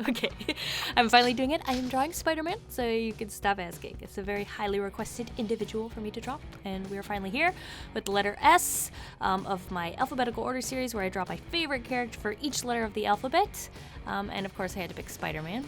Okay, I'm finally doing it. I am drawing Spider-Man, so you can stop asking. It's a very highly requested individual for me to draw, and we're finally here with the letter S of my alphabetical order series, where I draw my favorite character for each letter of the alphabet. And of course I had to pick Spider-Man.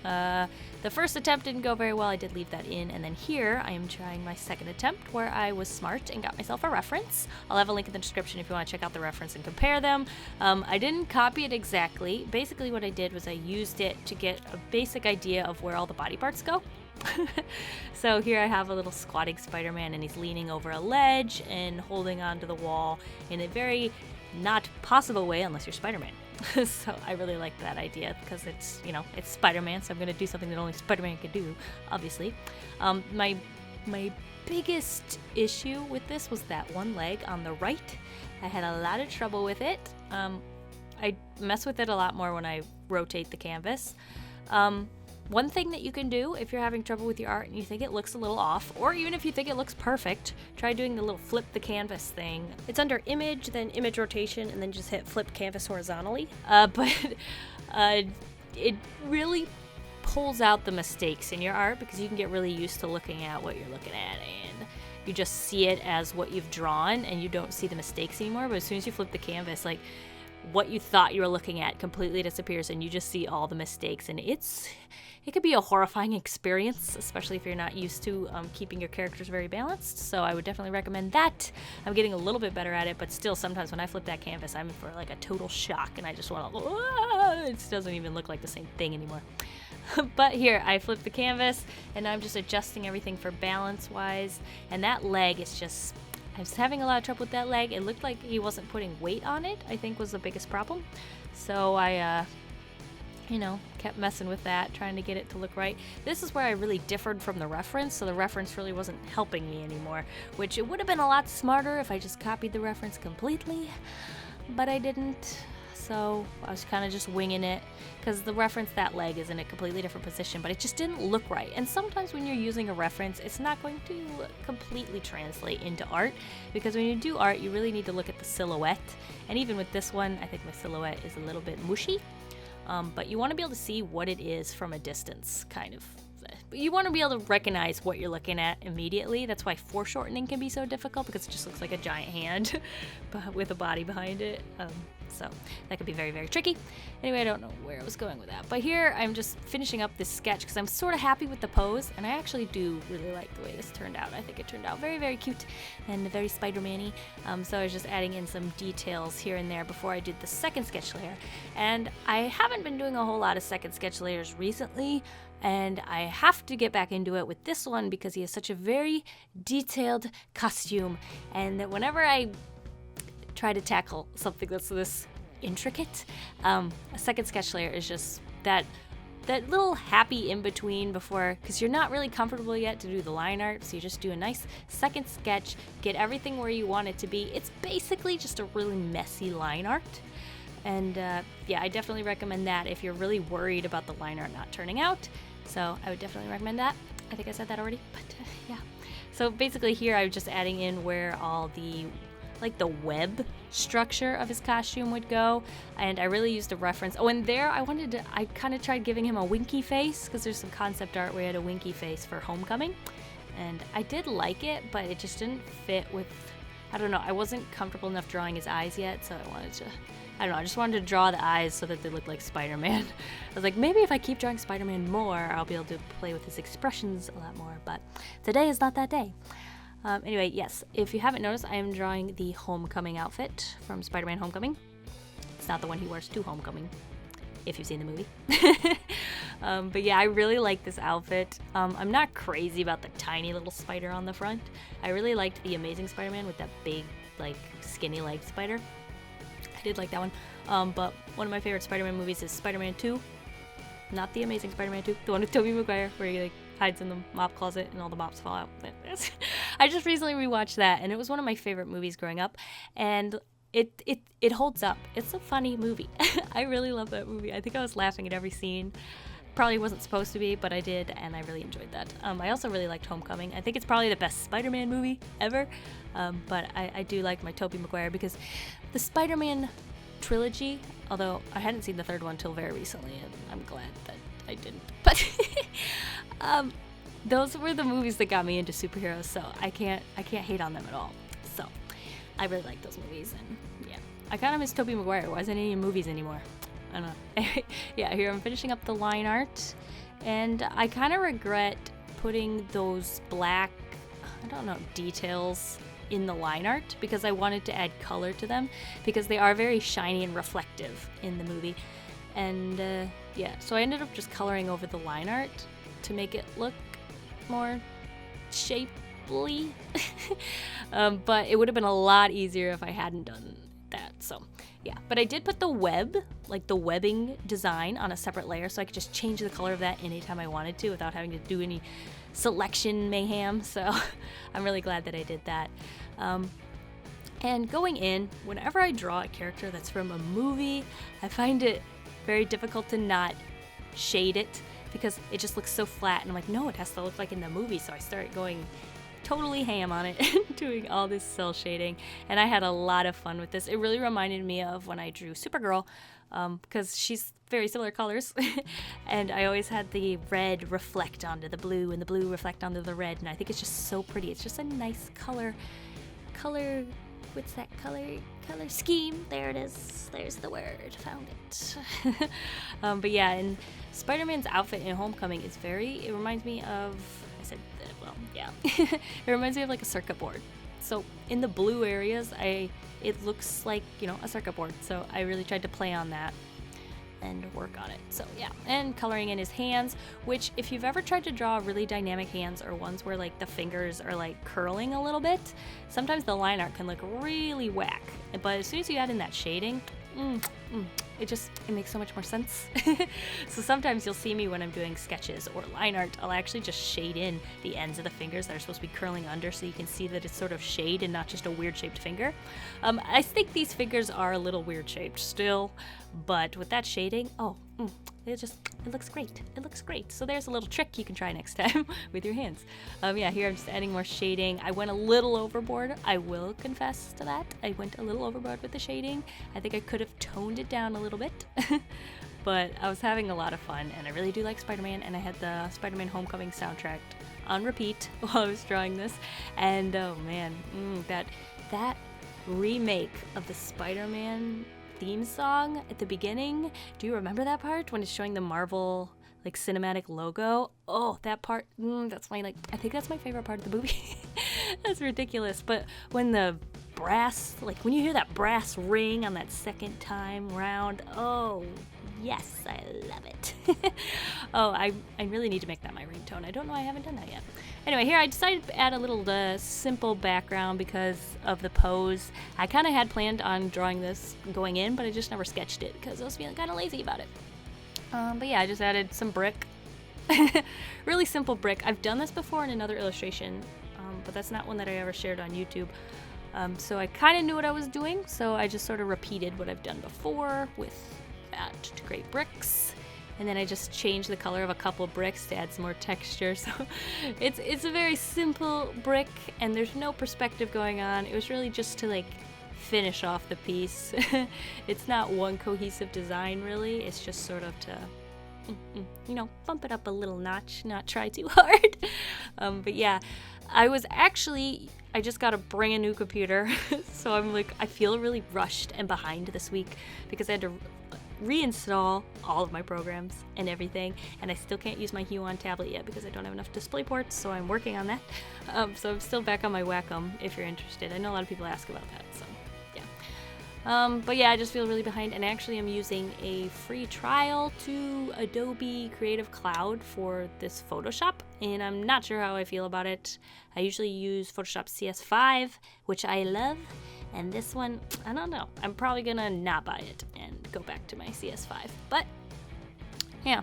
The first attempt didn't go very well. I did leave that in, and then here I am trying my second attempt where I was smart and got myself a reference. I'll have a link in the description if you want to check out the reference and compare them. I didn't copy it exactly. Basically what I did was I used it to get a basic idea of where all the body parts go. So here I have a little squatting Spider-Man, and he's leaning over a ledge and holding onto the wall in a very not possible way unless you're Spider-Man. So I really like that idea because it's, you know, it's Spider-Man, so I'm going to do something that only Spider-Man can do, obviously. My biggest issue with this was that one leg on the right. I had a lot of trouble with it. I mess with it a lot more when I rotate the canvas. One thing that you can do if you're having trouble with your art and you think it looks a little off, or even if you think it looks perfect, try doing the little flip the canvas thing. It's under image, then image rotation, and then just hit flip canvas horizontally. It really pulls out the mistakes in your art because you can get really used to looking at what you're looking at, and you just see it as what you've drawn and you don't see the mistakes anymore. But as soon as you flip the canvas, like, what you thought you were looking at completely disappears and you just see all the mistakes, and it could be a horrifying experience, especially if you're not used to keeping your characters very balanced. So I would definitely recommend that. I'm getting a little bit better at it, but still sometimes when I flip that canvas, I'm in for like a total shock and I just want to, it doesn't even look like the same thing anymore. But here I flip the canvas and I'm just adjusting everything for balance wise, and that leg is just, I was having a lot of trouble with that leg. It looked like he wasn't putting weight on it, I think was the biggest problem. So I, kept messing with that, trying to get it to look right. This is where I really differed from the reference, so the reference really wasn't helping me anymore, which it would have been a lot smarter if I just copied the reference completely, but I didn't. So I was kind of just winging it because the reference, that leg is in a completely different position, but it just didn't look right. And sometimes when you're using a reference, it's not going to completely translate into art, because when you do art, you really need to look at the silhouette. And even with this one, I think my silhouette is a little bit mushy, but you want to be able to see what it is from a distance, kind of. You want to be able to recognize what you're looking at immediately. That's why foreshortening can be so difficult, because it just looks like a giant hand but with a body behind it. So that could be very, very tricky. Anyway, I don't know where I was going with that. But here I'm just finishing up this sketch because I'm sort of happy with the pose, and I actually do really like the way this turned out. I think it turned out very, very cute and very Spider-Man-y. So I was just adding in some details here and there before I did the second sketch layer. And I haven't been doing a whole lot of second sketch layers recently, and I have to get back into it with this one because he has such a very detailed costume, and that whenever I try to tackle something that's this intricate, a second sketch layer is just that little happy in between before, because you're not really comfortable yet to do the line art, so you just do a nice second sketch, get everything where you want it to be. It's basically just a really messy line art. And yeah, I definitely recommend that if you're really worried about the line art not turning out. So I would definitely recommend that. I think I said that already, but yeah. So basically here I'm just adding in where all the web structure of his costume would go, and I really used a reference. Oh, and there I kind of tried giving him a winky face, because there's some concept art where he had a winky face for Homecoming, and I did like it, but it just didn't fit with, I don't know, I wasn't comfortable enough drawing his eyes yet, so I just wanted to draw the eyes so that they looked like Spider-Man. I was like, maybe if I keep drawing Spider-Man more, I'll be able to play with his expressions a lot more, but today is not that day. Anyway, yes, if you haven't noticed, I am drawing the Homecoming outfit from Spider-Man Homecoming. It's not the one he wears to Homecoming, if you've seen the movie. But yeah, I really like this outfit. I'm not crazy about the tiny little spider on the front. I really liked the Amazing Spider-Man with that big, skinny leg spider. I did like that one. But one of my favorite Spider-Man movies is Spider-Man 2. Not the Amazing Spider-Man 2, the one with Tobey Maguire, where he hides in the mop closet and all the mops fall out. I just recently rewatched that, and it was one of my favorite movies growing up, and it holds up. It's a funny movie. I really love that movie. I think I was laughing at every scene. Probably wasn't supposed to be, but I did, and I really enjoyed that. I also really liked Homecoming. I think it's probably the best Spider-Man movie ever, but I do like my Tobey Maguire, because the Spider-Man trilogy, although I hadn't seen the third one till very recently, and I'm glad that I didn't. But those were the movies that got me into superheroes, so I can't hate on them at all. So I really like those movies, and yeah, I kind of miss Tobey Maguire. Why isn't he in movies anymore? I don't know. Yeah, here I'm finishing up the line art, and I kind of regret putting those black, I don't know, details in the line art because I wanted to add color to them because they are very shiny and reflective in the movie. And yeah, so I ended up just coloring over the line art to make it look more shapely. But it would have been a lot easier if I hadn't done that. So yeah, but I did put the web, like the webbing design, on a separate layer so I could just change the color of that anytime I wanted to without having to do any selection mayhem. So I'm really glad that I did that. And going in, whenever I draw a character that's from a movie, I find it very difficult to not shade it because it just looks so flat, and I'm like, no, it has to look like in the movie. So I started going totally ham on it, doing all this cell shading, and I had a lot of fun with this. It really reminded me of when I drew Supergirl, because she's very similar colors, and I always had the red reflect onto the blue and the blue reflect onto the red, and I think it's just so pretty. It's just a nice color, what's that color scheme? There it is. There's the word. Found it. But yeah, and Spider-Man's outfit in Homecoming is it reminds me of, it reminds me of like a circuit board. So in the blue areas, it looks like, a circuit board. So I really tried to play on that and work on it. So yeah, and coloring in his hands, which if you've ever tried to draw really dynamic hands or ones where like the fingers are like curling a little bit, sometimes the line art can look really whack. But as soon as you add in that shading, it makes so much more sense. So sometimes you'll see me when I'm doing sketches or line art, I'll actually just shade in the ends of the fingers that are supposed to be curling under so you can see that it's sort of shade and not just a weird shaped finger. I think these fingers are a little weird shaped still, but with that shading, it looks great. It looks great. So there's a little trick you can try next time with your hands. Yeah, here I'm just adding more shading. I went a little overboard. I will confess to that. I went a little overboard with the shading. I think I could have toned it down a little bit. But I was having a lot of fun, and I really do like Spider-Man, and I had the Spider-Man Homecoming soundtrack on repeat while I was drawing this. And oh man, that remake of the Spider-Man theme song at the beginning. Do you remember that part when it's showing the Marvel like cinematic logo? Oh, that part, that's I think that's my favorite part of the movie. That's ridiculous. But when the brass, when you hear that brass ring on that second time round, oh yes, I love it. Oh, I really need to make that my ringtone. I don't know, I haven't done that yet. Anyway, here I decided to add a little simple background because of the pose. I kind of had planned on drawing this going in, but I just never sketched it because I was feeling kind of lazy about it. But yeah, I just added some brick. Really simple brick. I've done this before in another illustration, but that's not one that I ever shared on YouTube. So I kind of knew what I was doing, so I just sort of repeated what I've done before with that to create bricks. And then I just changed the color of a couple bricks to add some more texture. So it's a very simple brick, and there's no perspective going on. It was really just to finish off the piece. It's not one cohesive design really. It's just sort of to bump it up a little notch, not try too hard. But yeah, I just got a brand new computer. So I feel really rushed and behind this week because I had to reinstall all of my programs and everything, and I still can't use my Huon tablet yet because I don't have enough display ports, so I'm working on that. So I'm still back on my Wacom if you're interested. I know a lot of people ask about that, so yeah. But yeah, I just feel really behind, and actually I'm using a free trial to Adobe Creative Cloud for this Photoshop, and I'm not sure how I feel about it. I usually use Photoshop CS5, which I love, and this one, I don't know. I'm probably gonna not buy it and go back to my CS5. But yeah,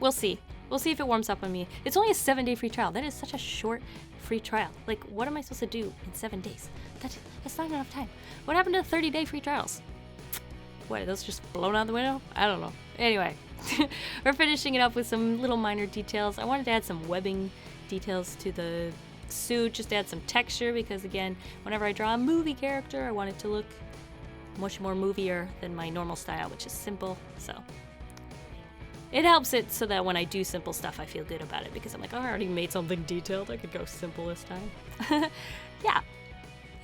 we'll see. We'll see if it warms up on me. It's only a 7-day free trial. That is such a short free trial. What am I supposed to do in 7 days? That's not enough time. What happened to the 30-day free trials? What, are those just blown out the window? I don't know. Anyway, we're finishing it up with some little minor details. I wanted to add some webbing details to the suit, just add some texture because again, whenever I draw a movie character, I want it to look much more movier than my normal style, which is simple. So it helps it so that when I do simple stuff, I feel good about it because I'm like, oh, I already made something detailed. I could go simple this time.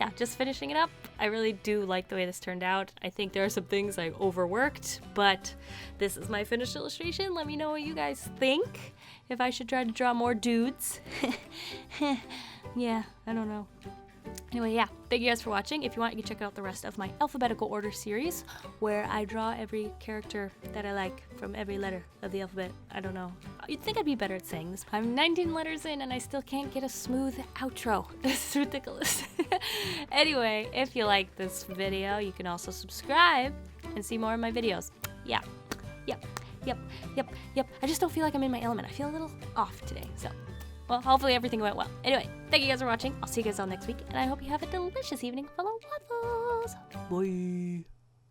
Yeah, just finishing it up. I really do like the way this turned out. I think there are some things I overworked, but this is my finished illustration. Let me know what you guys think. If I should try to draw more dudes. Yeah, I don't know. Anyway, yeah, thank you guys for watching. If you want, you can check out the rest of my alphabetical order series where I draw every character that I like from every letter of the alphabet. I don't know. You'd think I'd be better at saying this. I'm 19 letters in and I still can't get a smooth outro. This is ridiculous. Anyway, if you like this video, you can also subscribe and see more of my videos. Yeah. Yep. I just don't feel like I'm in my element. I feel a little off today, so. Well, hopefully everything went well. Anyway, thank you guys for watching. I'll see you guys all next week, and I hope you have a delicious evening full of waffles. Bye.